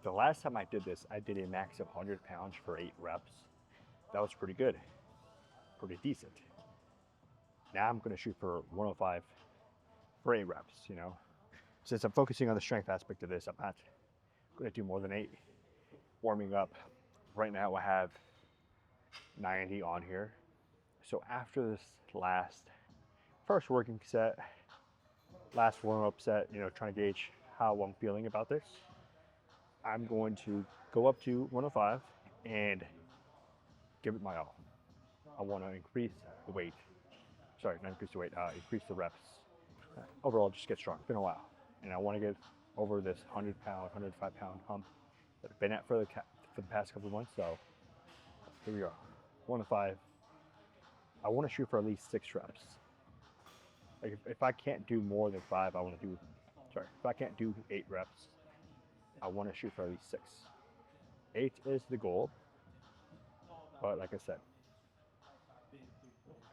The last time I did this, I did a max of 100 pounds for 8 reps. That was pretty good, pretty decent. Now I'm gonna shoot for 105 for 8 reps, you know. Since I'm focusing on the strength aspect of this, I'm not gonna do more than 8. Warming up, right now I have 90 on here. So after this first working set, last warm-up set, you know, trying to gauge how I'm feeling about this, I'm going to go up to 105 and give it my all. I want to increase the weight. Sorry, not increase the weight, increase the reps. Overall, just get strong. It's been a while. And I want to get over this 100-pound, 105-pound hump that I've been at for the past couple of months. So here we go. 105. I want to shoot for at least 6 reps. Like if I can't do more than 5, if I can't do 8 reps, I want to shoot for at least 6. 8 is the goal, but like I said,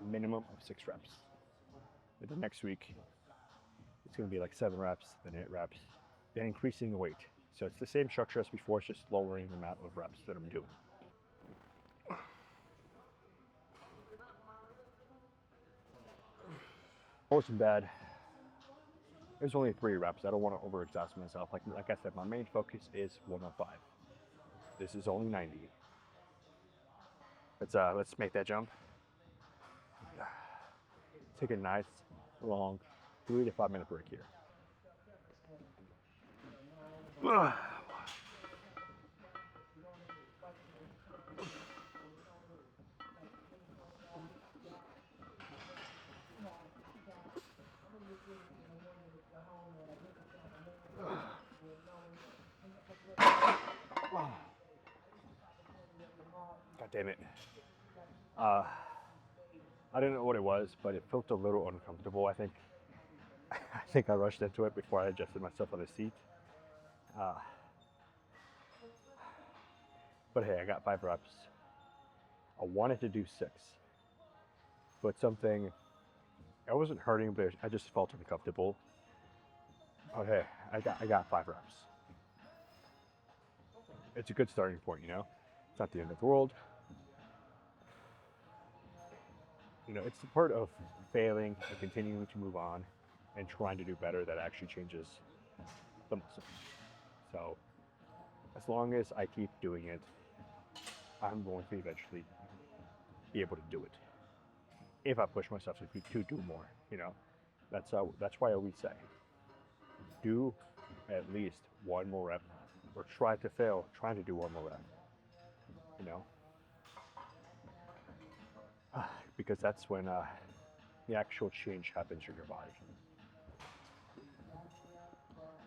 a minimum of 6 reps. But the next week, it's going to be like 7 reps, then 8 reps, then increasing the weight. So it's the same structure as before, it's just lowering the amount of reps that I'm doing. It wasn't bad. It was only 3 reps. I don't want to overexhaust myself. Like I said, my main focus is 105. This is only 90. Let's make that jump. Take a nice, long 3 to 5 minute break here. God damn it. I didn't know what it was, but it felt a little uncomfortable. I think I rushed into it before I adjusted myself on the seat. But hey, I got 5 reps. I wanted to do 6, but I wasn't hurting, but I just felt uncomfortable. But hey, I got 5 reps. It's a good starting point, you know? It's not the end of the world. You know, it's the part of failing and continuing to move on and trying to do better that actually changes the muscle. So as long as I keep doing it, I'm going to eventually be able to do it. If I push myself to do more, you know, that's why I always say, do at least 1 more rep, or try to fail trying to do 1 more rep, you know, because that's when the actual change happens in your body.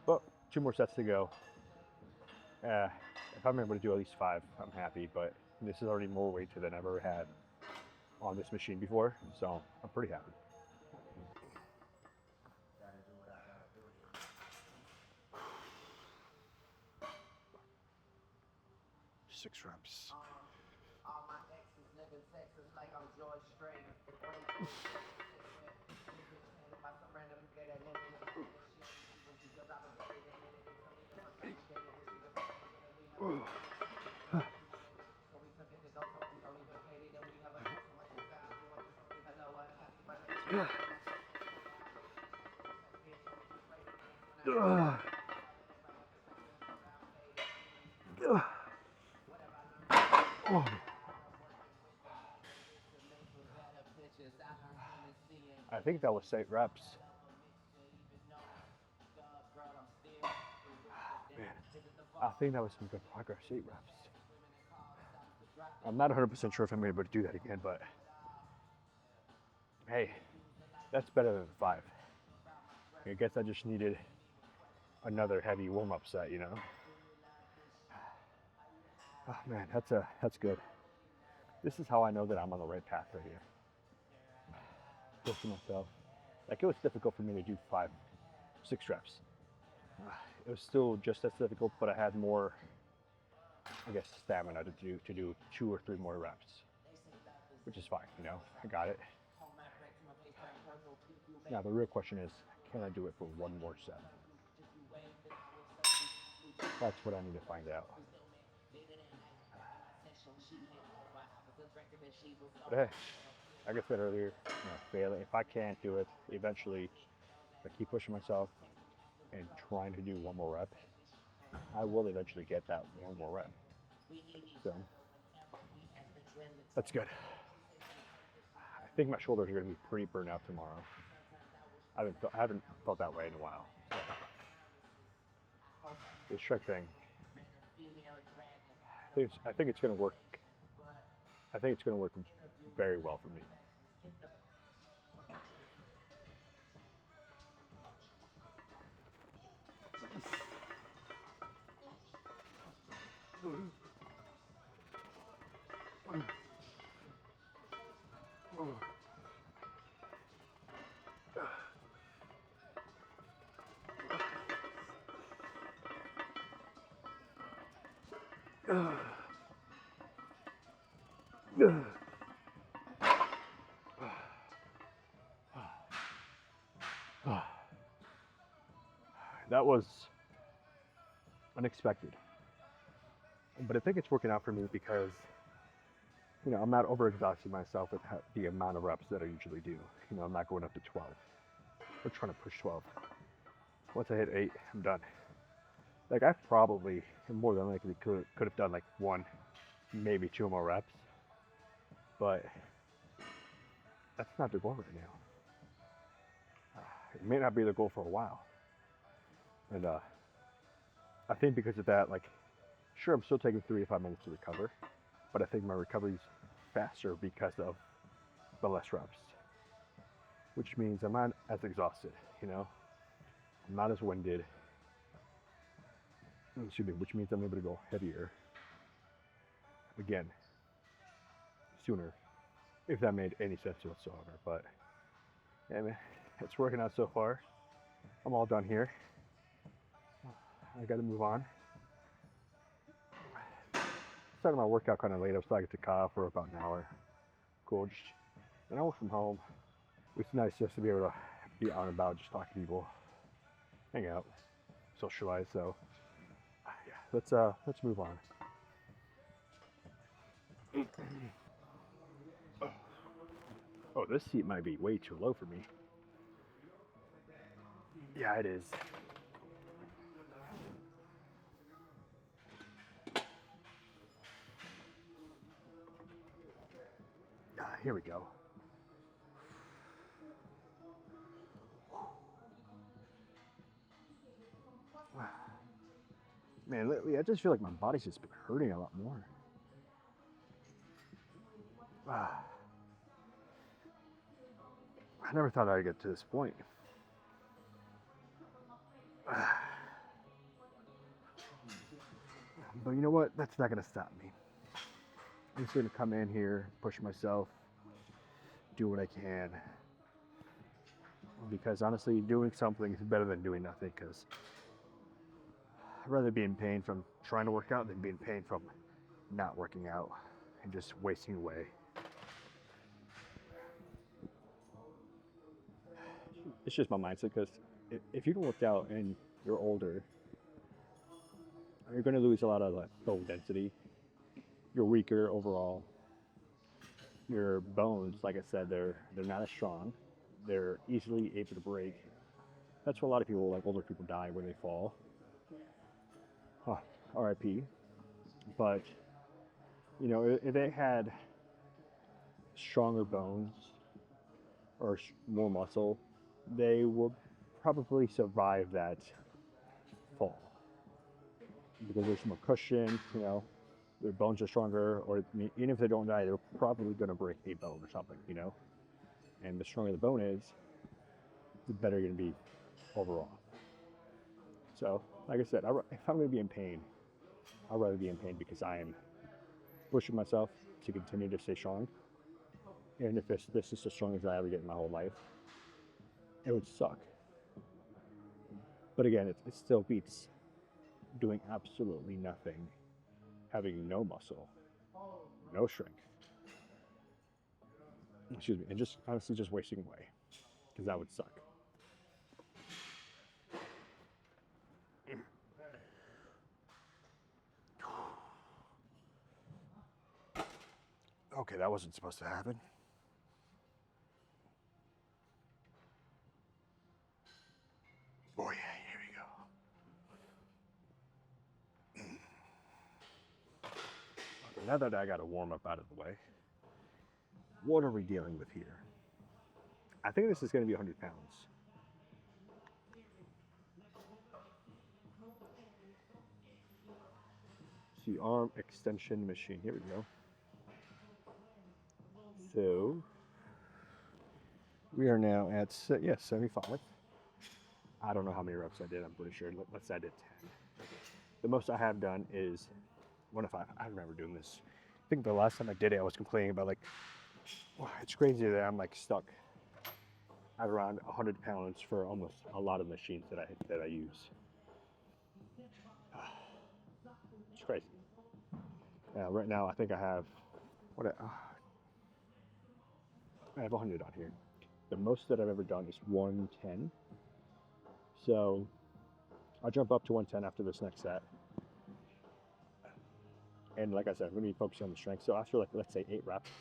But 2 more sets to go. If I'm able to do at least 5, I'm happy, but this is already more weight than I've ever had on this machine before, so I'm pretty happy. Six reps. I think that was 8 reps. Man, I think that was some good progress. 8 reps. I'm not 100% sure if I'm able to do that again, but hey, that's better than 5. I guess I just needed another heavy warm-up set, you know. Oh man, that's good. This is how I know that I'm on the right path right here. Pushing myself. Like, it was difficult for me to do 6 reps. It was still just as difficult, but I had more, I guess, stamina to do 2 or 3 more reps, which is fine, you know. I got it. Now the real question is, can I do it for 1 more set? That's what I need to find out. But hey, like I said earlier, failing. If I can't do it, eventually, if I keep pushing myself and trying to do one more rep, I will eventually get that one more rep. So that's good. I think my shoulders are going to be pretty burned out tomorrow. I haven't felt that way in a while. So, the strength thing, I think it's going to work. I think it's going to work very well for me. That was unexpected, but I think it's working out for me because I'm not overexhausting myself with the amount of reps that I usually do. I'm not going up to 12. We're trying to push 12. Once I hit 8, I'm done. Like I probably more than likely could have done like 1, maybe 2 more reps, but that's not the goal right now. It may not be the goal for a while, and I think because of that, like, sure, I'm still taking 3 to 5 minutes to recover, but I think my recovery's faster because of the less reps, which means I'm not as exhausted. I'm not as winded. Excuse me, which means I'm able to go heavier again sooner, if that made any sense whatsoever. But yeah, man, it's working out so far. I'm all done here. I got to move on. Started my workout kind of late. I was talking to Kyle for about an hour. Cool. Just an hour from home. It's nice just to be able to be out and about, just talk to people, hang out, socialize. So yeah, let's move on. Oh, this seat might be way too low for me. Yeah, it is. Here we go. Man, lately I just feel like my body's just been hurting a lot more. I never thought I'd get to this point. But you know what? That's not going to stop me. I'm just going to come in here, push myself, do what I can. Because honestly, doing something is better than doing nothing, because I'd rather be in pain from trying to work out than be in pain from not working out and just wasting away. It's just my mindset, because if you don't work out and you're older, you're going to lose a lot of bone density. You're weaker overall. Your bones, like I said, they're not as strong. They're easily able to break. That's why a lot of people, like older people, die when they fall. RIP. But if they had stronger bones or more muscle, they will probably survive that fall because there's more cushion. Their bones are stronger, or even if they don't die, they're probably going to break a bone or something. And the stronger the bone is, the better you're going to be overall. So, like I said, if I'm going to be in pain, I'd rather be in pain because I am pushing myself to continue to stay strong. And if this is as strong as I ever get in my whole life, it would suck. But again, it still beats doing absolutely nothing, having no muscle, no strength. Excuse me, and just honestly just wasting away, because that would suck. Okay, that wasn't supposed to happen. Oh yeah, here we go. Okay, now that I got a warm up out of the way, what are we dealing with here? I think this is going to be 100 pounds. It's the arm extension machine. Here we go. So we are now at 75. I don't know how many reps I did. I'm pretty sure. Let's say I did 10. The most I have done is 1 to 5. I remember doing this. I think the last time I did it, I was complaining about like, wow, it's crazy that I'm like stuck at around 100 pounds for almost a lot of machines that I use. It's crazy. Right now, I think I have I have 100 on here. The most that I've ever done is 110. So I'll jump up to 110 after this next set. And like I said, I'm going to be focusing on the strength. So after like, let's say 8 reps,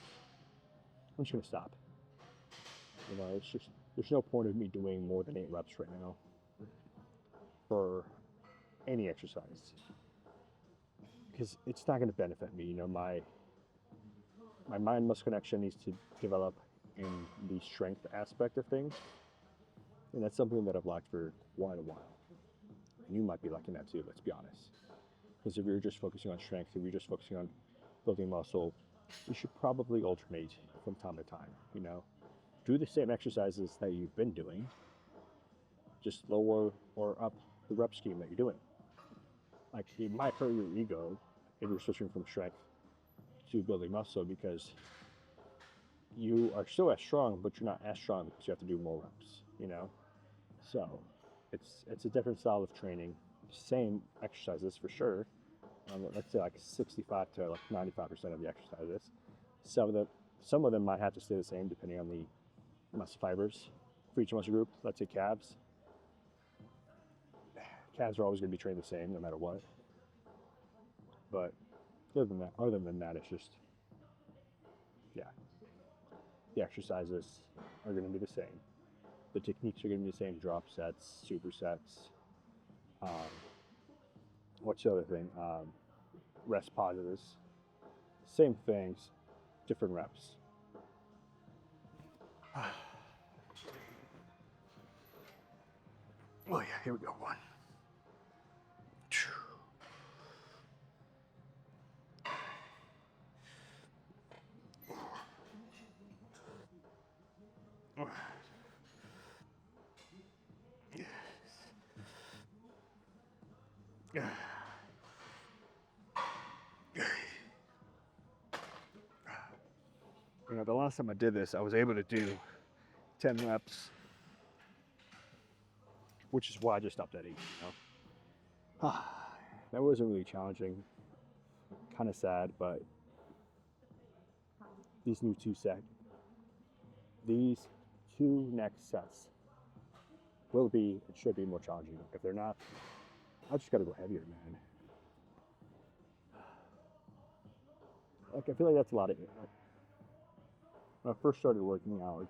I'm just going to stop. You know, it's just, there's no point of me doing more than 8 reps right now for any exercise, because it's not going to benefit me. You know, my mind-muscle connection needs to develop in the strength aspect of things. And that's something that I've lacked for quite a while. And you might be lacking that too, let's be honest. Because if you're just focusing on strength, if you're just focusing on building muscle, you should probably alternate from time to time, you know. Do the same exercises that you've been doing, just lower or up the rep scheme that you're doing. Like, it might hurt your ego if you're switching from strength to building muscle, because you are still as strong, but you're not as strong because you have to do more reps, you know. So it's a different style of training. Same exercises for sure. Let's say like 65 to like 95% of the exercises. Some of them might have to stay the same depending on the muscle fibers for each muscle group. Let's say calves. Calves are always going to be trained the same no matter what. But other than that, it's just, yeah, the exercises are going to be the same. The techniques are going to be the same: drop sets, supersets. What's the other thing? Rest pauses. Same things, different reps. Oh yeah, here we go. 1, 2. You know, the last time I did this, I was able to do 10 reps, which is why I just stopped at 8, you know. That wasn't really challenging. Kind of sad, but these two next sets should be more challenging. If they're not, I just gotta go heavier, man. Like, I feel like that's a lot of it. When I first started working out,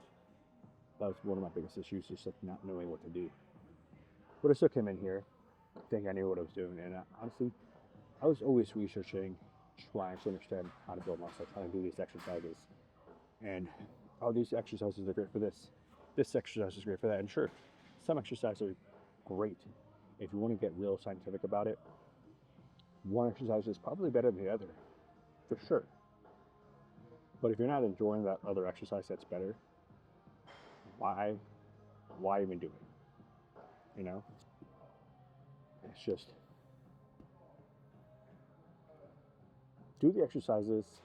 that was one of my biggest issues, just like not knowing what to do. But I still came in here thinking I knew what I was doing, and honestly, I was always researching, trying to understand how to build muscle, trying to do these exercises. And these exercises are great for this. This exercise is great for that. And sure, some exercises are great. If you want to get real scientific about it, one exercise is probably better than the other, for sure. But if you're not enjoying that other exercise that's better, why even do it? You know? It's just, do the exercises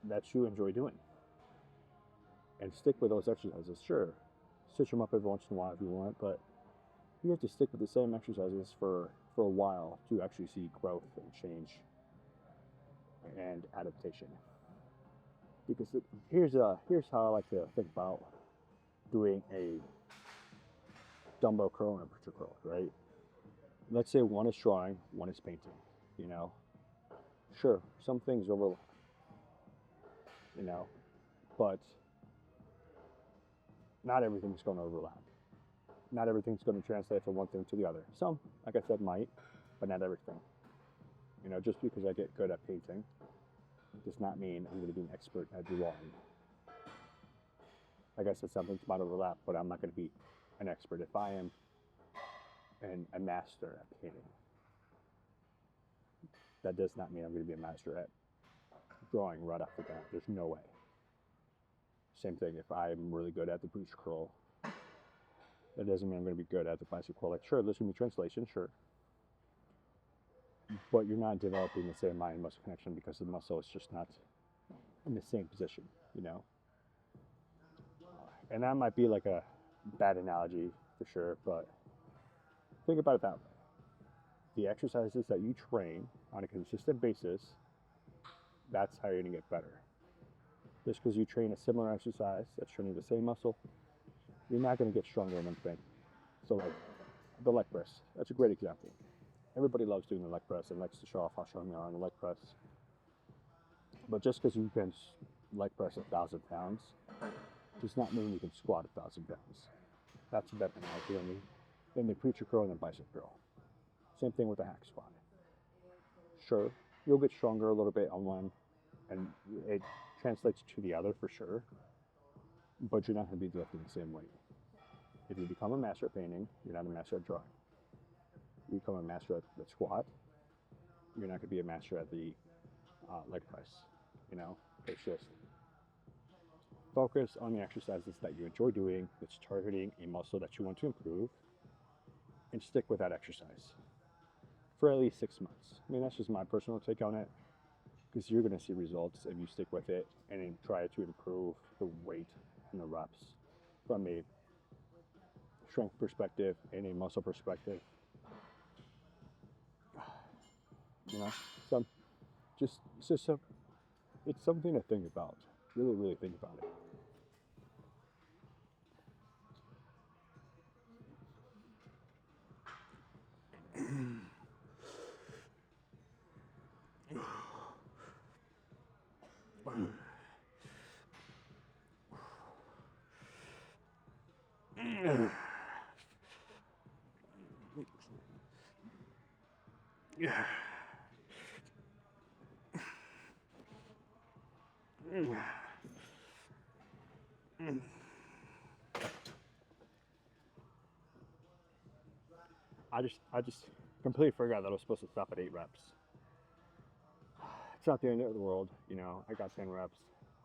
that you enjoy doing and stick with those exercises. Sure, switch them up every once in a while if you want, but you have to stick with the same exercises for a while to actually see growth and change and adaptation. Because here's how I like to think about doing a dumbbell curl and a preacher curl, right? Let's say one is drawing, one is painting, you know. Sure, some things overlap. you know, but not everything's going to overlap. Not everything's going to translate from one thing to the other. Some, like I said, might, but not everything. You know, just because I get good at painting does not mean I'm going to be an expert at drawing. Like I said, some things might overlap, but I'm not going to be an expert. If I am a master at painting, that does not mean I'm going to be a master at drawing right off the bat. There's no way. Same thing, if I'm really good at the breech curl, that doesn't mean I'm going to be good at the bicep curl. Like, sure, there's going to be translation, sure. But you're not developing the same mind-muscle connection because the muscle is just not in the same position, you know? And that might be like a bad analogy for sure, but think about it that way. The exercises that you train on a consistent basis, that's how you're going to get better. Just because you train a similar exercise that's training the same muscle, you're not going to get stronger in one thing. So like the leg press, that's a great example. Everybody loves doing the leg press and likes to show off how strong they are on the leg press. But just because you can leg press 1,000 pounds does not mean you can squat 1,000 pounds. That's a better analogy than the preacher curl and the bicep curl. Same thing with the hack squat. Sure, you'll get stronger a little bit on one, and it translates to the other for sure, but you're not going to be lifting the same weight. If you become a master at painting, you're not a master at drawing. You become a master at the squat, you're not going to be a master at the leg press. You know, it's just focus on the exercises that you enjoy doing that's targeting a muscle that you want to improve, and stick with that exercise for at least 6 months. I mean, that's just my personal take on it, because you're going to see results if you stick with it and then try to improve the weight and the reps from a strength perspective and a muscle perspective. You know, it's something to think about. Really, really think about it. I just completely forgot that I was supposed to stop at 8 reps. It's not the end of the world, you know. I got 10 reps.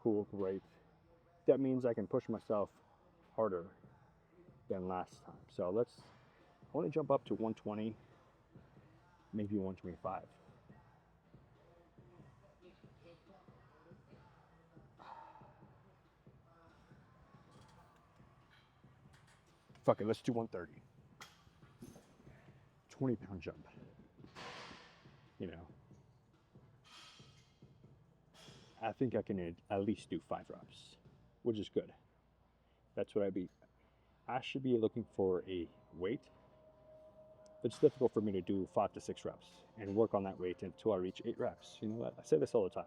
Cool, great. That means I can push myself harder than last time. So I want to jump up to 120, maybe 125. Fuck it, let's do 130. 20-pound jump. You know, I think I can at least do 5 reps, which is good. That's what I should be looking for a weight. It's difficult for me to do 5 to 6 reps and work on that weight until I reach 8 reps. You know what? I say this all the time.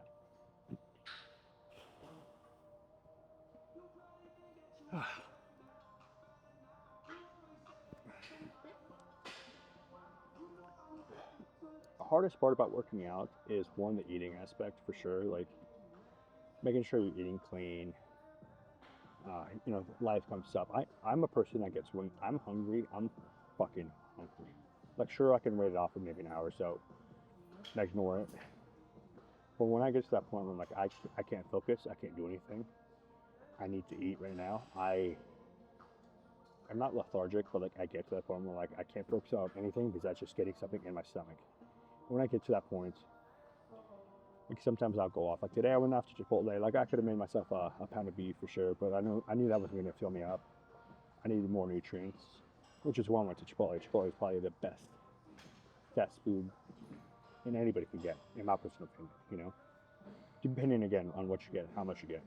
The hardest part about working out is, one, the eating aspect for sure. Like making sure you're eating clean. You know, life comes up. I'm a person that gets, when I'm hungry, I'm fucking hungry. Like, sure, I can wait it off for maybe an hour or so and ignore it. But when I get to that point where I'm like, I can't focus, I can't do anything, I need to eat right now. I'm not lethargic, but like I get to that point where like I can't focus on anything because that's just getting something in my stomach. When I get to that point, like sometimes I'll go off. Like today I went off to Chipotle. Like I could have made myself a pound of beef for sure, but I knew that wasn't going to fill me up. I needed more nutrients, which is why I went to Chipotle. Chipotle is probably the best fast food and anybody can get, in my personal opinion, you know, depending again on what you get, how much you get.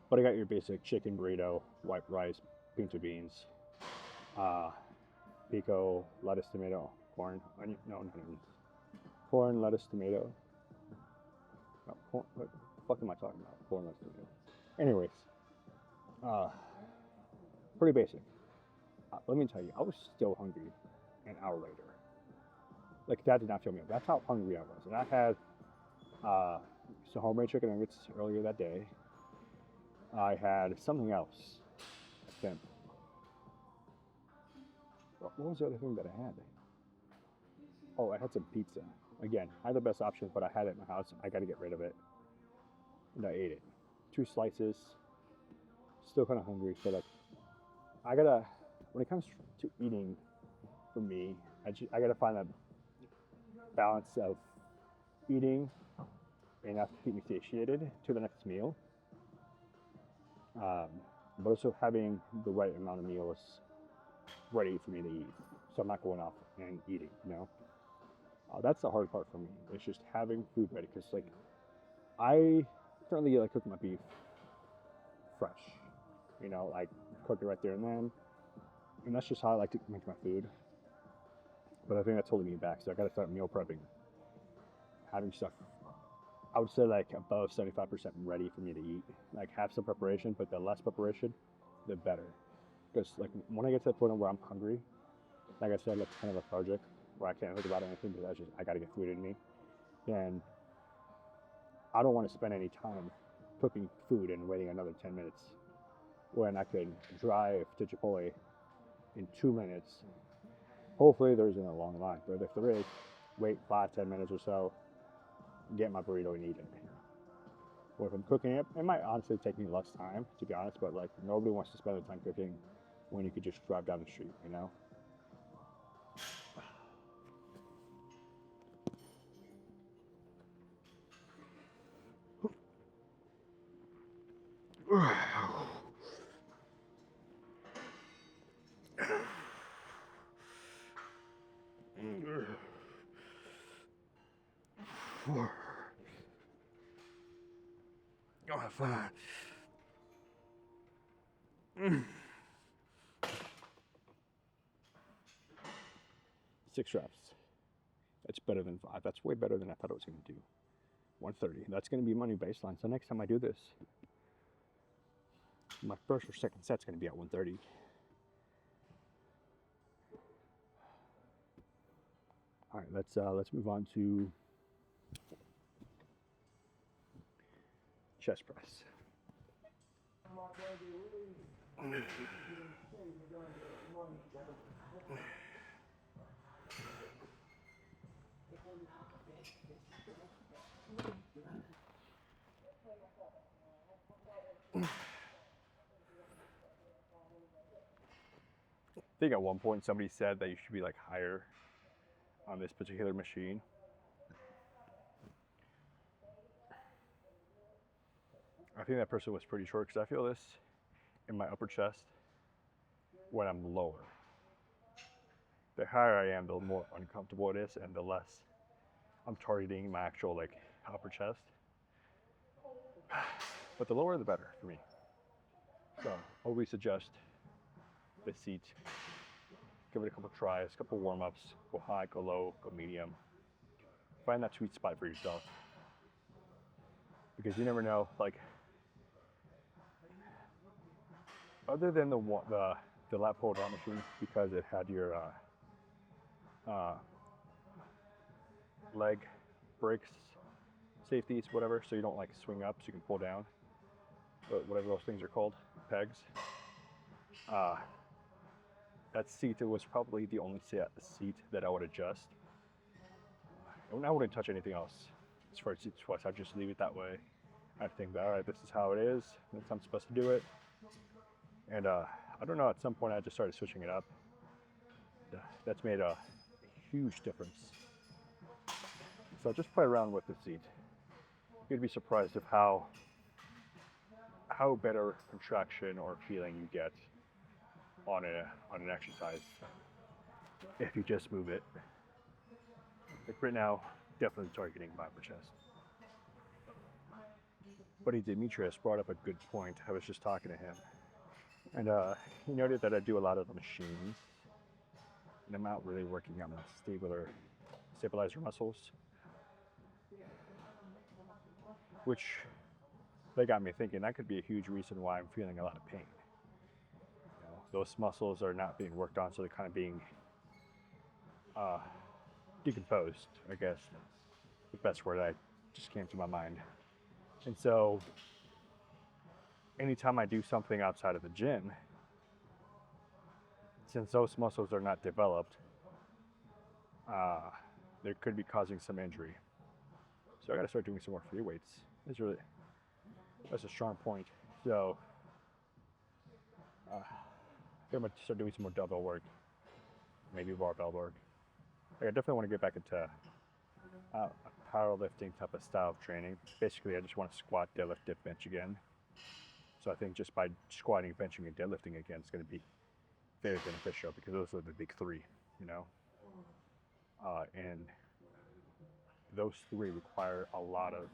But I got your basic chicken burrito, white rice, pinto beans, pico, lettuce, tomato, corn, onion, no, not onions. Corn, lettuce, tomato. No, corn, fuck am I talking about? Pulling my studio. Anyways, pretty basic. Let me tell you, I was still hungry an hour later. Like, that did not fill me up. That's how hungry I was. And I had some homemade chicken nuggets earlier that day. I had something else. Then, what was the other thing that I had? Oh, I had some pizza. Again, I had the best option, but I had it in my house. I got to get rid of it. And I ate it. 2 slices. Still kind of hungry. So, like, I gotta, when it comes to eating, for me, I gotta find that balance of eating enough to keep me satiated to the next meal, but also having the right amount of meals ready for me to eat, so I'm not going off and eating, you know? That's the hard part for me. It's just having food ready, because, like, I currently like cook my beef fresh, you know, like cook it right there and then, and that's just how I like to make my food. But I think that's holding me back, so I gotta start meal prepping, having stuff, I would say, like above 75% ready for me to eat. Like, have some preparation, but the less preparation, the better. Because, like, when I get to the point where I'm hungry, like I said, like, kind of lethargic, where I can't think about anything because I gotta get food in me, then I don't want to spend any time cooking food and waiting another 10 minutes when I could drive to Chipotle in 2 minutes. Hopefully there isn't a long line, but if there is, wait 5-10 minutes or so, get my burrito and eat it. Or if I'm cooking it, it might honestly take me less time, to be honest, but, like, nobody wants to spend their time cooking when you could just drive down the street, you know? Oh, fine. 6 reps. That's better than 5. That's way better than I thought I was going to do. 130. That's going to be my new baseline. So next time I do this, my first or second set's going to be at 130. All right, let's move on to chest press. I think at one point somebody said that you should be, like, higher on this particular machine. I think that person was pretty short, because I feel this in my upper chest when I'm lower. The higher I am, the more uncomfortable it is, and the less I'm targeting my actual, like, upper chest. But the lower, the better for me. So always adjust the seat. Give it a couple tries, a couple warm-ups. Go high, go low, go medium. Find that sweet spot for yourself, because you never know. Like, other than the lat pull down machine, because it had your leg brakes, safeties, whatever, so you don't, like, swing up, so you can pull down. But whatever those things are called, pegs. That seat was probably the only seat that I would adjust. And I wouldn't touch anything else as far as seat twice. I'd just leave it that way. I'd think, all right, this is how it is. That's how I'm supposed to do it. And I don't know, at some point I just started switching it up. That's made a huge difference. So just play around with the seat. You'd be surprised of how better contraction or feeling you get on an exercise if you just move it. Like right now, definitely targeting my upper chest. Buddy Timitris brought up a good point. I was just talking to him, and he noted that I do a lot of the machines, and I'm not really working on the stabilizer muscles, which that got me thinking that could be a huge reason why I'm feeling a lot of pain. Those muscles are not being worked on, so they're kind of being decomposed, I guess. The best word that just came to my mind. And so anytime I do something outside of the gym, since those muscles are not developed, they could be causing some injury. So I got to start doing some more free weights. That's a strong point. So I'm going to start doing some more dumbbell work, maybe barbell work. I definitely want to get back into powerlifting type of style of training. Basically, I just want to squat, deadlift, dip, bench again. So I think just by squatting, benching, and deadlifting again, it's going to be very beneficial because those are the big three, and those three require a lot of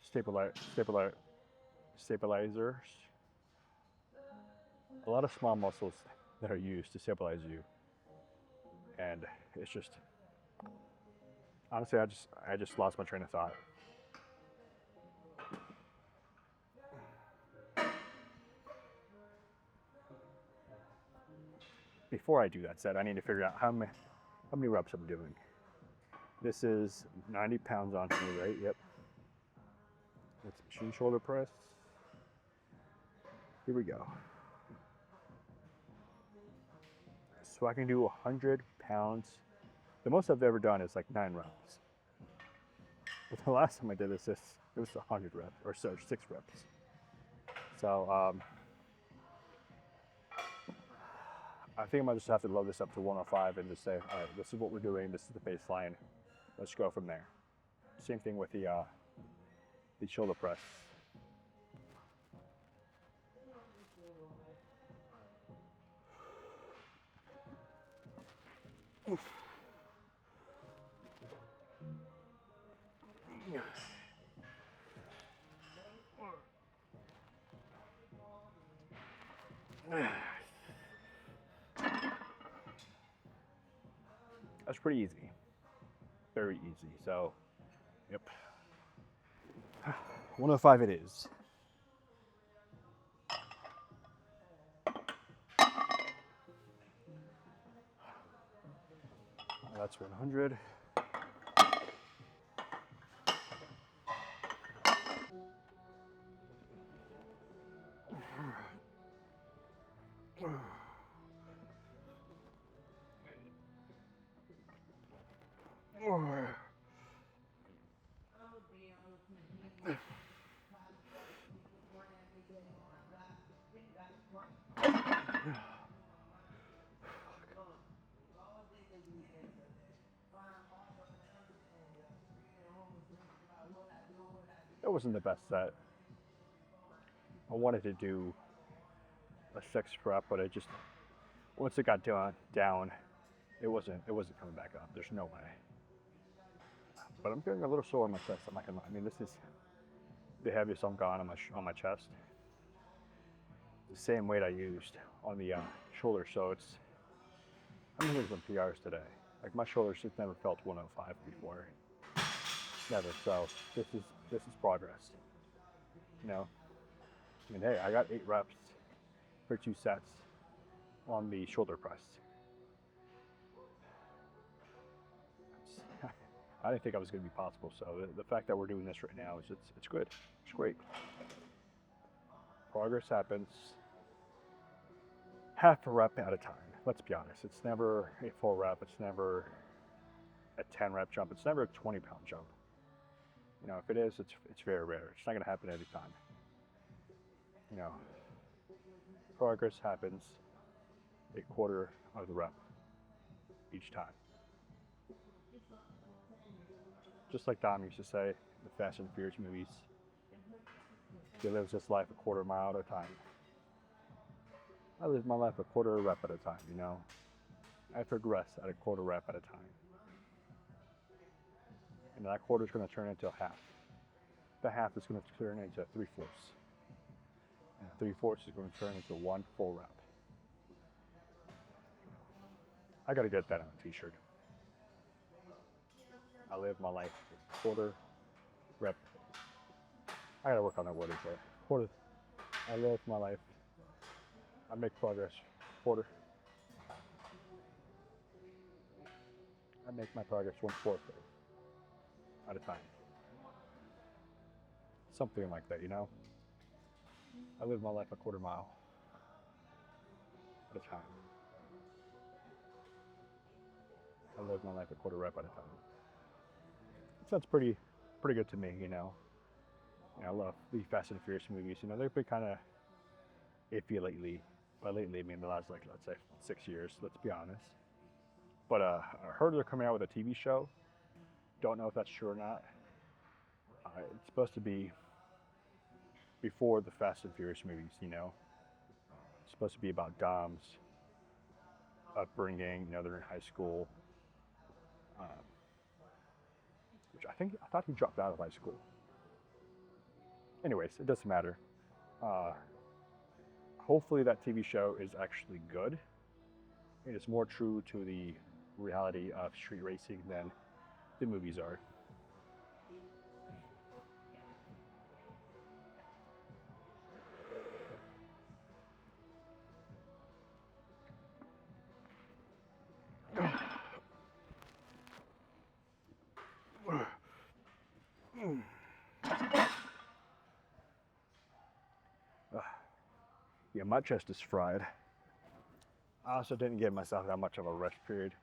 stabilizers, a lot of small muscles that are used to stabilize you. And it's just, honestly, I just lost my train of thought. Before I do that set, I need to figure out how many reps I'm doing. This is 90 pounds on me, right? Yep. Let's machine shoulder press. Here we go. So I can do 100 pounds. The most I've ever done is like 9 reps. But the last time I did this, it was 100 reps, or so 6 reps. So I think I might just have to load this up to 105 and just say, all right, this is what we're doing. This is the baseline. Let's go from there. Same thing with the shoulder press. That's pretty easy. Very easy. So, yep. 105 it is. That's 100. That wasn't the best set. I wanted to do a 6 rep, but it just, once it got down, it wasn't coming back up. There's no way. But I'm feeling a little sore on my chest. I'm not gonna lie. I mean, this is the heaviest I'm gone on my chest. The same weight I used on the shoulder, so I'm hitting some PRs today. Like my shoulders just never felt 105 before. Never. So this is progress. I mean, hey, I got 8 reps for 2 sets on the shoulder press. I didn't think it was going to be possible. So the fact that we're doing this right now is it's good. It's great. Progress happens half a rep at a time. Let's be honest. It's never a full rep. It's never a 10 rep jump. It's never a 20-pound jump. If it is, it's very rare. It's not going to happen every time. Progress happens a quarter of the rep each time. Just like Dom used to say in the Fast and Furious movies, he lives his life a quarter mile at a time. I live my life a quarter rep at a time, I progress at a quarter rep at a time. And that quarter is going to turn into a half. The half is going to turn into 3/4. And 3/4 is going to turn into 1 full rep. I got to get that on a t-shirt. I live my life a quarter rep I gotta work on that word there. Quarter. I live my life. I make progress. Quarter. I make my progress 1/4 at a time. Something like that, you know? I live my life a quarter mile at a time. I live my life a quarter rep at a time. So that's pretty good to me, you know? I love the Fast and Furious movies. You know, they've been kind of iffy lately. By lately, I mean the last, like, let's say 6 years, let's be honest. But I heard they're coming out with a TV show. Don't know if that's true or not. It's supposed to be before the Fast and Furious movies, you know? It's supposed to be about Dom's upbringing. You know, they're in high school. Which I thought he dropped out of high school. Anyways, it doesn't matter. Hopefully that TV show is actually good. It is more true to the reality of street racing than the movies are. Yeah, my chest is fried. I also didn't give myself that much of a rest period,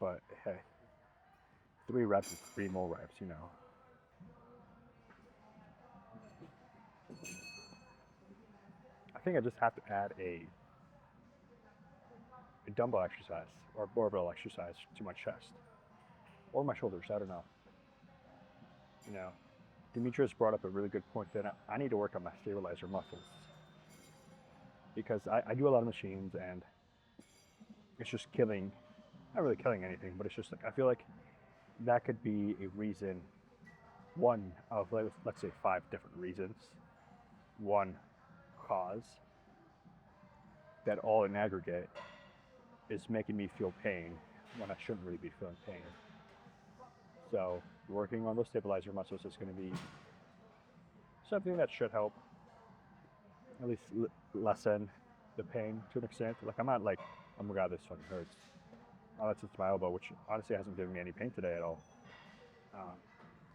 but hey, 3 reps is 3 more reps, you know. I think I just have to add a dumbbell exercise or barbell exercise to my chest or my shoulders. I don't know. You know, Timitris brought up a really good point that I need to work on my stabilizer muscles because I do a lot of machines and it's just killing, not really killing anything, but it's just like, I feel like that could be a reason, one of, let's say 5 different reasons, one cause that all in aggregate is making me feel pain when I shouldn't really be feeling pain. So working on those stabilizer muscles is going to be something that should help at least lessen the pain to an extent. Like I'm not like, oh my god, this fucking hurts. Oh, that's just my elbow, which honestly hasn't given me any pain today at all.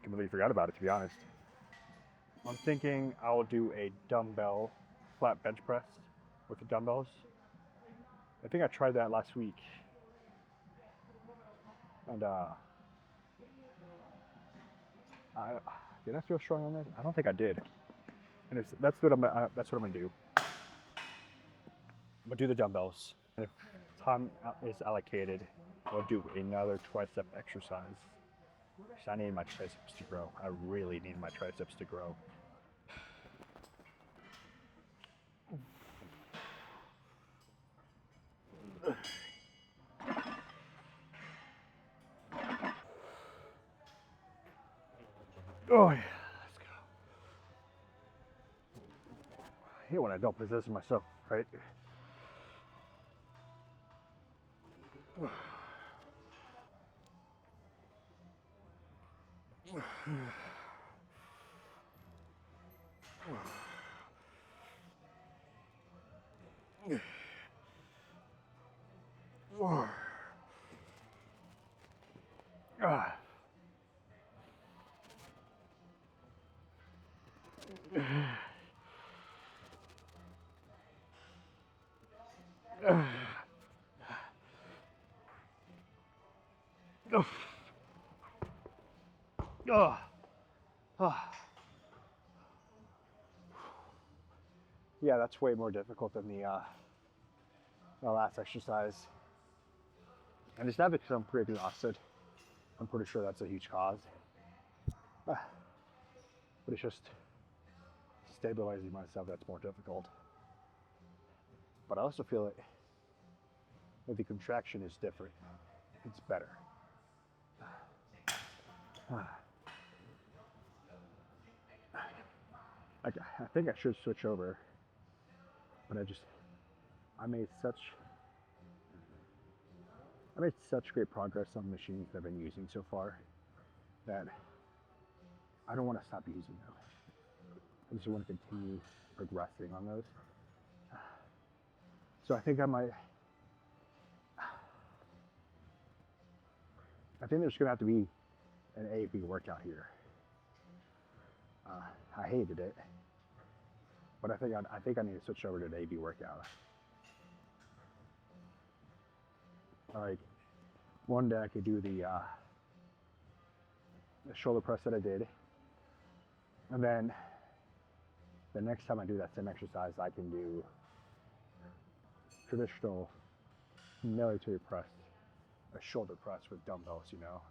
Completely forgot about it, to be honest. I'm thinking I'll do a dumbbell flat bench press with the dumbbells. I think I tried that last week. And did I feel strong on that? I don't think I did. And that's what I'm gonna do. I'm gonna do the dumbbells. And if time is allocated, I'll do another tricep exercise. I need my triceps to grow. I really need my triceps to grow. Oh yeah, let's go. I hate when I don't position myself right. Yeah, that's way more difficult than the last exercise. And it's not because I'm pretty exhausted. I'm pretty sure that's a huge cause. But it's just stabilizing myself that's more difficult. But I also feel that the contraction is different. It's better. I think I should switch over, but I made such great progress on the machines I've been using so far that I don't want to stop using them. I just want to continue progressing on those. So I think there's gonna have to be an A-B workout here. I hated it, but I think I need to switch over to an A-B workout. Like one day I could do the shoulder press that I did, and then the next time I do that same exercise, I can do traditional military press, a shoulder press with dumbbells, you know.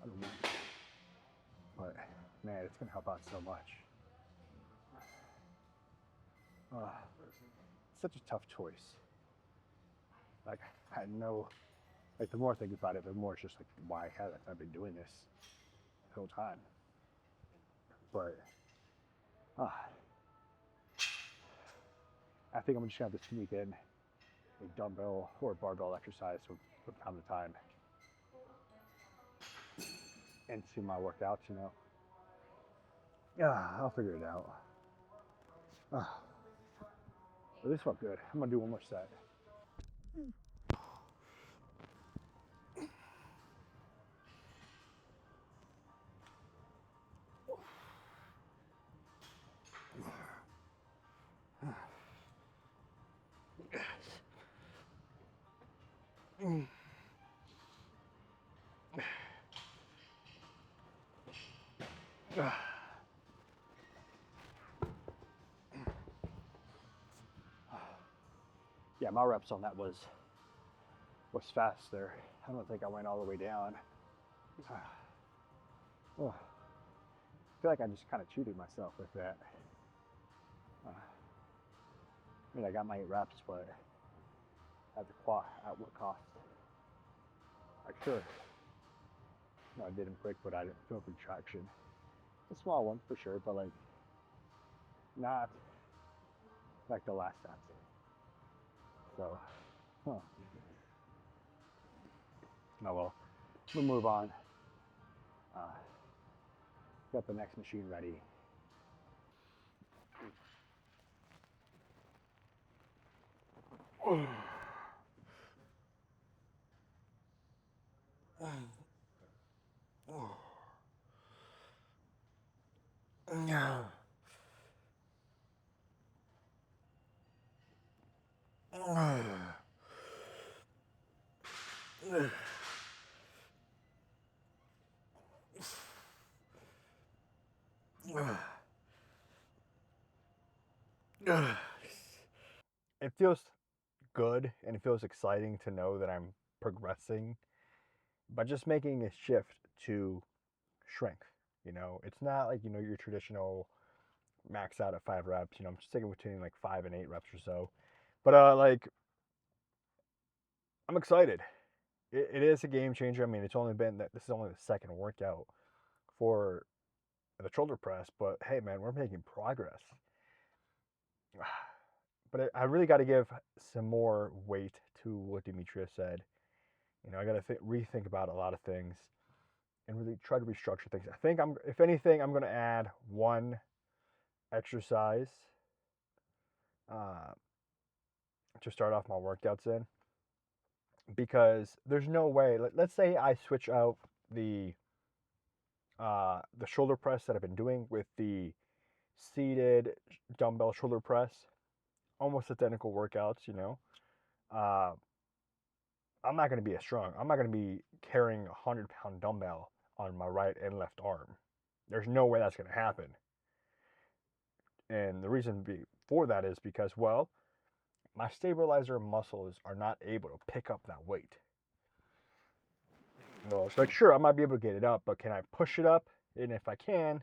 I don't know, but man, it's gonna help out so much. It's such a tough choice. Like I know, like the more I think about it, the more it's just like, why haven't I been doing this the whole time? But I think I'm just gonna have to sneak in a dumbbell or barbell exercise from time to time into my workouts, you know. Yeah, I'll figure it out. But this felt good. I'm gonna do one more set. Yeah, my reps on that was fast there. I don't think I went all the way down. I feel like I just kind of cheated myself with that. I mean, I got my 8 reps, but at what cost? Like, sure, no, I didn't break, but I didn't feel contraction. A small one for sure, but like not like the last set. So, oh well, we'll move on. Got the next machine ready. It feels good and it feels exciting to know that I'm progressing, but just making a shift to strength. You know, it's not like, you know, your traditional max out at 5 reps. You know, I'm sticking between like 5 and 8 reps or so. But like, I'm excited. It is a game changer. I mean, it's only been that this is only the second workout for the shoulder press, but hey, man, we're making progress. But I really got to give some more weight to what Timitris said. You know, I got to rethink about a lot of things and really try to restructure things. I think if anything, I'm going to add one exercise to start off my workouts in, because there's no way. Let's say I switch out the shoulder press that I've been doing with the seated dumbbell shoulder press, almost identical workouts, you know. I'm not going to be as strong. I'm not going to be carrying a 100-pound dumbbell on my right and left arm. There's no way that's going to happen. And the reason for that is because, well, my stabilizer muscles are not able to pick up that weight. No, it's like, sure, I might be able to get it up, but can I push it up? And if I can,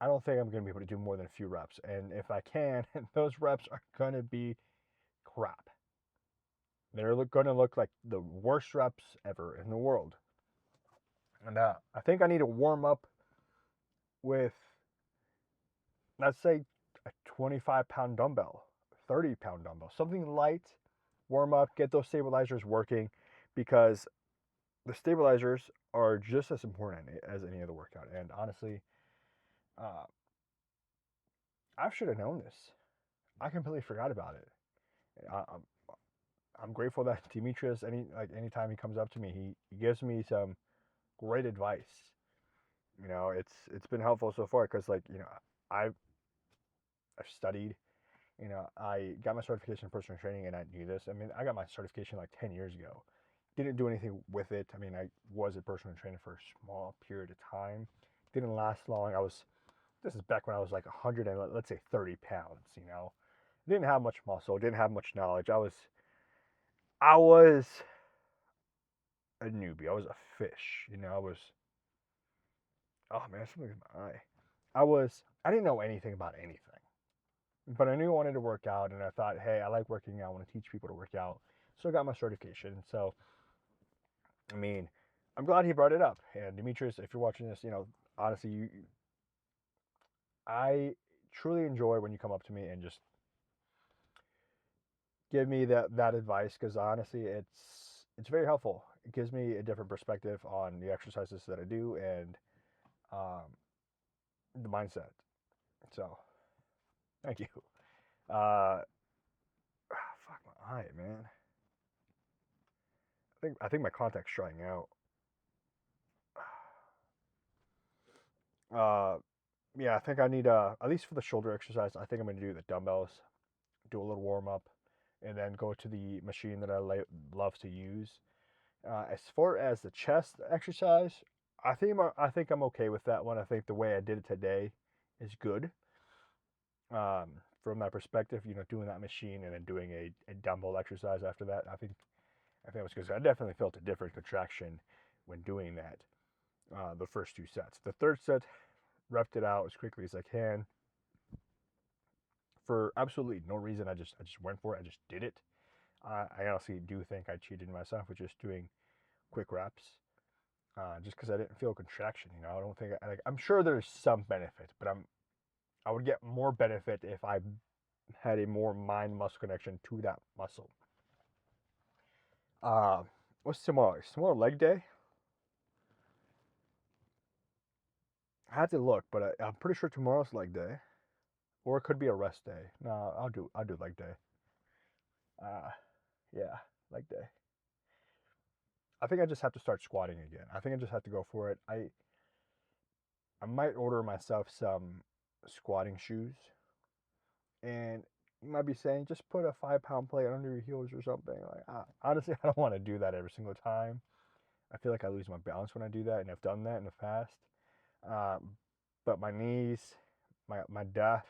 I don't think I'm going to be able to do more than a few reps. And if I can, those reps are going to be crap. They're going to look like the worst reps ever in the world. And I think I need to warm up with, let's say, a 25-pound dumbbell, 30-pound dumbbell, something light, warm up, get those stabilizers working, because the stabilizers are just as important as any other workout. And honestly, uh, I should have known this. I completely forgot about it. I'm grateful that Timitris, anytime he comes up to me, he gives me some great advice. It's been helpful so far because I've I've studied. I got my certification in personal training, and I knew this. I mean, I got my certification like 10 years ago. Didn't do anything with it. I mean, I was a personal trainer for a small period of time. Didn't last long. This is back when I was like 100 and let's say 30 pounds. Didn't have much muscle. Didn't have much knowledge. I was a newbie. I was a fish. I was. Oh man, something in my eye. I didn't know anything about anything. But I knew I wanted to work out, and I thought, hey, I like working out. I want to teach people to work out. So I got my certification. So, I mean, I'm glad he brought it up. And Dimitris, if you're watching this, honestly, I truly enjoy when you come up to me and just give me that advice, because honestly, it's very helpful. It gives me a different perspective on the exercises that I do and um, the mindset. So, thank you. Uh, fuck my eye, man. I think my contact's drying out. Uh, yeah, I think I need at least for the shoulder exercise. I think I'm gonna do the dumbbells, do a little warm up, and then go to the machine that I love to use. As far as the chest exercise, I think I'm okay with that one. I think the way I did it today is good. From that perspective, doing that machine and then doing a dumbbell exercise after that, I think it was good. I definitely felt a different contraction when doing that. The first two sets. The third set, repped it out as quickly as I can. For absolutely no reason, I just went for it. I just did it. I honestly do think I cheated myself with just doing quick reps, just because I didn't feel contraction. I don't think I'm sure there's some benefit, but I would get more benefit if I had a more mind muscle connection to that muscle. Uh, what's tomorrow? Is tomorrow leg day? I had to look, but I'm pretty sure tomorrow's leg day, or it could be a rest day. No, I'll do leg day. Uh, yeah, leg day. I think I just have to start squatting again. I think I just have to go for it. I might order myself some squatting shoes, and you might be saying just put a 5 pound plate under your heels or something. Like honestly, I don't want to do that every single time. I feel like I lose my balance when I do that, and I've done that in the past. Um, but my knees, my deaf,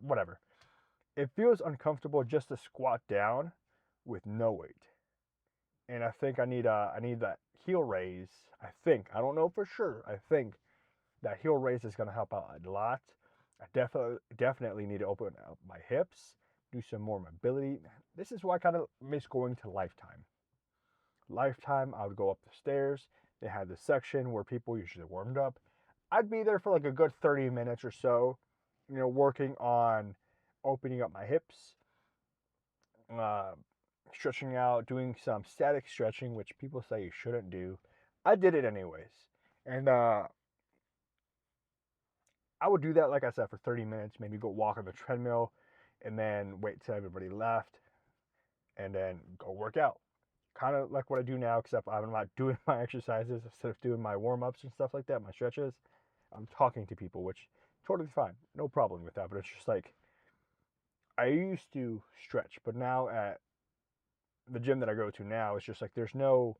whatever. It feels uncomfortable just to squat down with no weight. And I need that heel raise. I don't know for sure. I think that heel raise is going to help out a lot. I definitely need to open up my hips, do some more mobility. This is why I kind of miss going to Lifetime. Lifetime, I would go up the stairs. They had this section where people usually warmed up. I'd be there for like a good 30 minutes or so, working on opening up my hips, uh, stretching out, doing some static stretching, which people say you shouldn't do. I did it anyways. And I would do that, like I said, for 30 minutes, maybe go walk on the treadmill, and then wait till everybody left, and then go work out. Kind of like what I do now, except I'm not doing my exercises instead of doing my warm ups and stuff like that, my stretches. I'm talking to people, which totally fine, no problem with that. But it's just like I used to stretch, but now at the gym that I go to now, it's just like there's no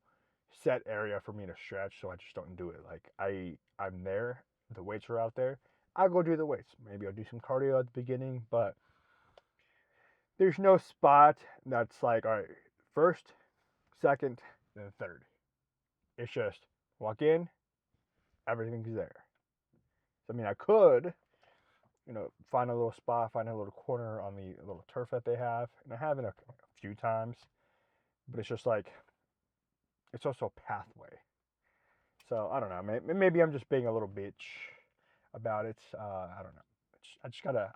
set area for me to stretch, so I just don't do it. Like I'm there, the weights are out there. I'll go do the weights. Maybe I'll do some cardio at the beginning, but there's no spot that's like, all right, first, second, then third. It's just walk in, everything's there. So, I mean, I could, find a little spot, find a little corner on the little turf that they have, and I have it a few times, but it's just like, it's also a pathway. So, I don't know. Maybe I'm just being a little bitch about it. I don't know. I just gotta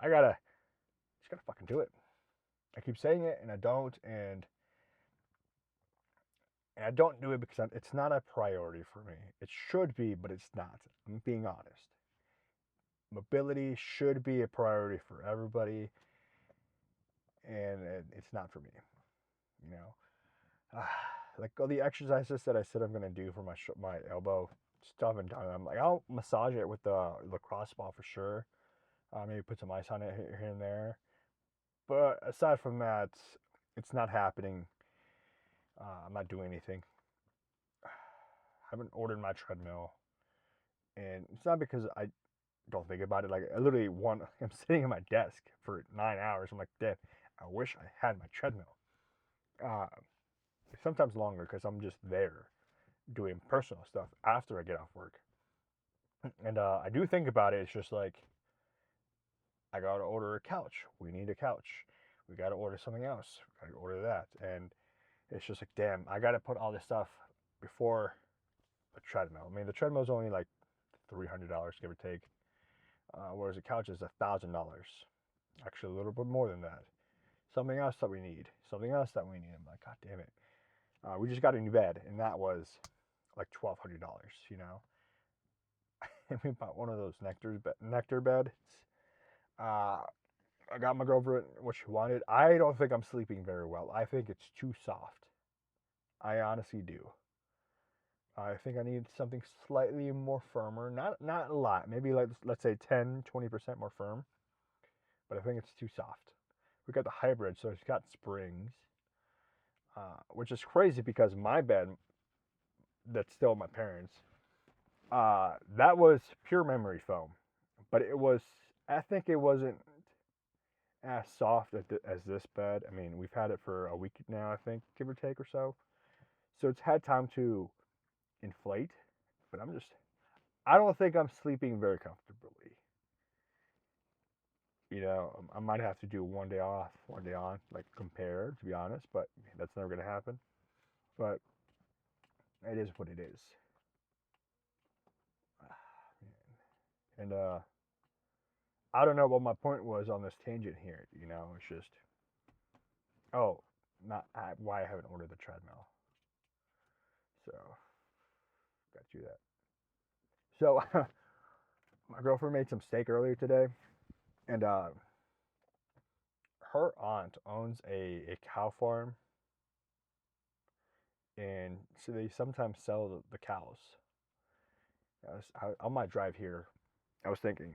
fucking do it. I keep saying it and I don't, and And I don't do it because it's not a priority for me. It should be, but it's not. I'm being honest. Mobility should be a priority for everybody, and it's not for me. You know, like all the exercises that I said I'm gonna do for my elbow, stuff and done. I'm like, I'll massage it with the lacrosse ball for sure. Maybe put some ice on it here and there. But aside from that, it's not happening. I'm not doing anything. I haven't ordered my treadmill, and it's not because I don't think about it. Like I literally I'm sitting at my desk for 9 hours. I'm like, damn, I wish I had my treadmill. Uh, Sometimes longer because I'm just there doing personal stuff after I get off work. And I do think about it. It's just like I gotta order a couch. We need a couch. We gotta order something else. We gotta order that. And it's just like, damn, I gotta put all this stuff before the treadmill. I mean, the treadmill is only like $300, give or take, whereas the couch is $1,000. Actually, a little bit more than that. Something else that we need. Something else that we need. I'm like, God damn it. We just got a new bed, and that was like $1,200. You know, and we bought one of those nectar beds. I got my girlfriend what she wanted. I don't think I'm sleeping very well. I think it's too soft. I honestly do. I think I need something slightly more firmer. Not a lot. Maybe like let's say 10-20% more firm. But I think it's too soft. We got the hybrid, so it's got springs, which is crazy because my bed, that's still my parents', that was pure memory foam, but I think it wasn't as soft as this bed. I mean, we've had it for a week now, I think, give or take or so. So it's had time to inflate, but I don't think I'm sleeping very comfortably. You know, I might have to do one day off, one day on, like compare, to be honest, but that's never going to happen. But it is what it is. And I don't know what my point was on this tangent here. You know, it's just, oh, not why I haven't ordered the treadmill. So, got to do that. So, my girlfriend made some steak earlier today, and her aunt owns a cow farm, and so they sometimes sell the cows. On my drive here, I was thinking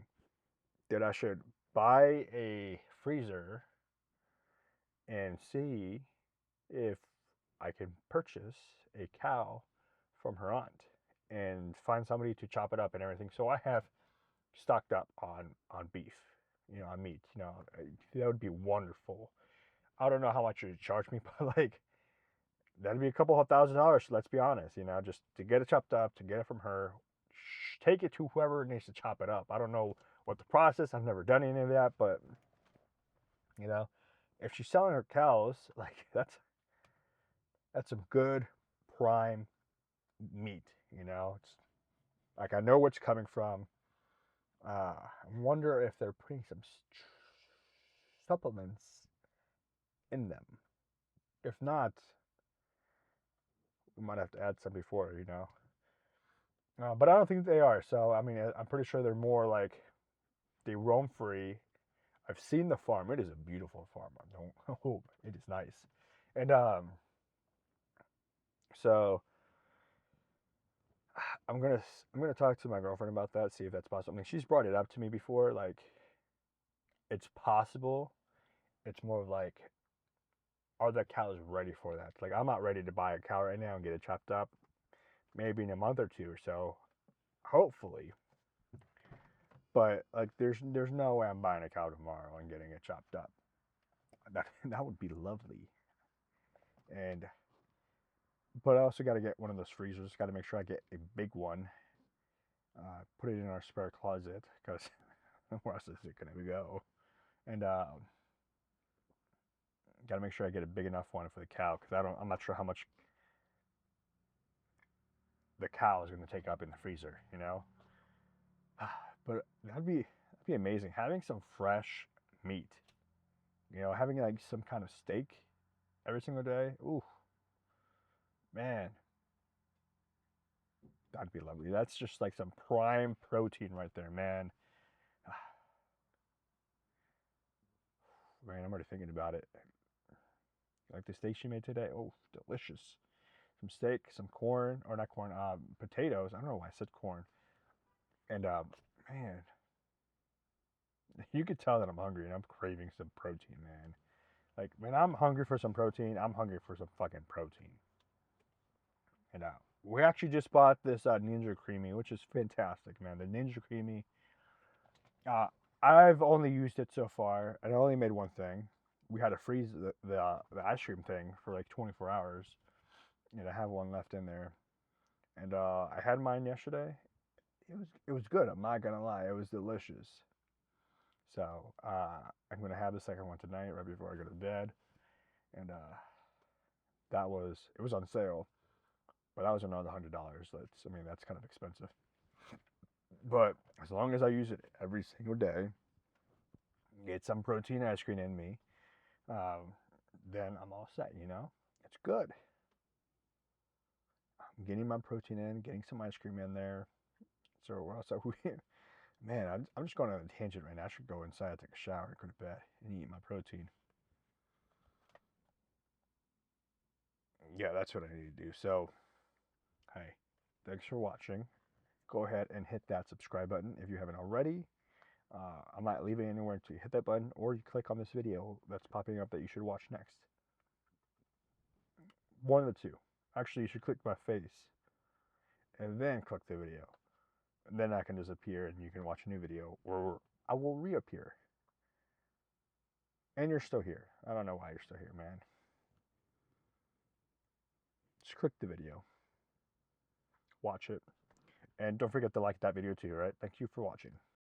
that I should buy a freezer and see if I can purchase a cow from her aunt and find somebody to chop it up and everything. So I have stocked up on beef, you know, on meat. You know, that would be wonderful. I don't know how much you'd charge me, but like that'd be a couple of $1,000. Let's be honest, you know, just to get it chopped up, to get it from her, take it to whoever needs to chop it up. I don't know what the process. I've never done any of that, but you know, if she's selling her cows, like that's some good prime meat. You know, it's like I know what's coming from. I wonder if they're putting some supplements in them. If not, we might have to add some before. You know, but I don't think they are. So I mean, I'm pretty sure they're more like they roam free. I've seen the farm. It is a beautiful farm. Oh, it is nice. And so I'm gonna talk to my girlfriend about that, see if that's possible. I mean, she's brought it up to me before, like it's possible. It's more of like, are the cows ready for that? Like, I'm not ready to buy a cow right now and get it chopped up. Maybe in a month or two or so, hopefully. But like, there's no way I'm buying a cow tomorrow and getting it chopped up. That would be lovely. And but I also got to get one of those freezers. Got to make sure I get a big one. Put it in our spare closet because where else is it gonna go? And got to make sure I get a big enough one for the cow because I'm not sure how much the cow is going to take up in the freezer, you know. But that'd be amazing having some fresh meat, you know, having like some kind of steak every single day. Ooh, Man, that'd be lovely. That's just like some prime protein right there, man. Man, I'm already thinking about it. Like the steak she made today. Oh, delicious. Some steak, some corn, or not corn, potatoes. I don't know why I said corn. And man, you could tell that I'm hungry and I'm craving some protein, man. Like when I'm hungry for some protein, I'm hungry for some fucking protein. And we actually just bought this Ninja Creamy, which is fantastic, man. The Ninja Creamy. Uh, I've only used it so far, and I only made one thing. We had to freeze the ice cream thing for like 24 hours, and I have one left in there. And I had mine yesterday. It was good. I'm not gonna lie. It was delicious. So I'm gonna have the second one tonight, right before I go to bed. And it was on sale, but that was another $100. That's kind of expensive. But as long as I use it every single day, get some protein ice cream in me, then I'm all set. It's good. I'm getting my protein in, getting some ice cream in there. So what else? Man, I'm just going on a tangent right now. I should go inside, take a shower, go to bed, and eat my protein. Yeah, that's what I need to do. So, hey, thanks for watching. Go ahead and hit that subscribe button if you haven't already. I'm not leaving anywhere until you hit that button or you click on this video that's popping up that you should watch next. One of the two. Actually, you should click my face and then click the video. And then I can disappear and you can watch a new video or I will reappear. And you're still here. I don't know why you're still here, man. Just click the video. Watch it. And don't forget to like that video too, right? Thank you for watching.